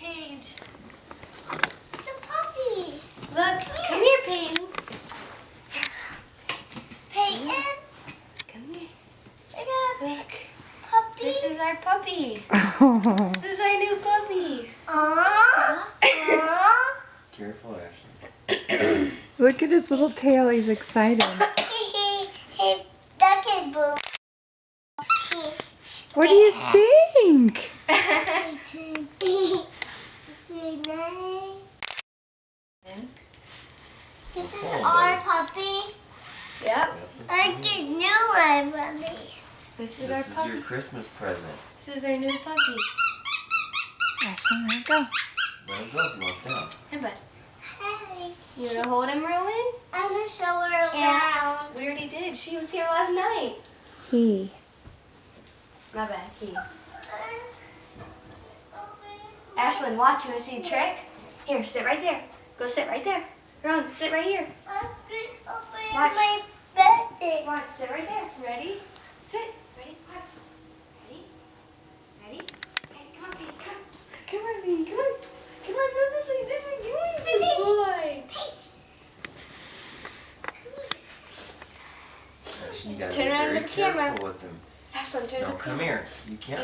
cage. It's a puppy. Look, come here, Peyton. Peyton, Come here. look at Look, puppy. this is our puppy. Oh, This is our new puppy. Aww. Aww. Careful, Ashley. look at his little tail. He's excited. He duck and boo. What do you think? This is our puppy. Yep. I get new one, puppy. This is This our is puppy. your Christmas present. This is our new puppy. Ashlyn, let it go. Let him go if he wants down. Hey, bud. Hey. You wanna hold him, Rowan? I'm gonna show her around. We already did. She was here last night. He. My bad. He. Ashlyn, watch. You wanna see a trick? Here, sit right there. Go sit right there. Rowan, sit right here. Watch. My birthday. Watch. Sit right there. Ready? Sit. Ready? Watch. Ready? Ready? Hey, come on, Peyton. Come. Come on, Peyton. Come on. Come on. Go this way. This way. Come on, good boy. Ashley, you gotta Turn be around very the camera. careful with him. Ashlyn, turn No, the come here. You can't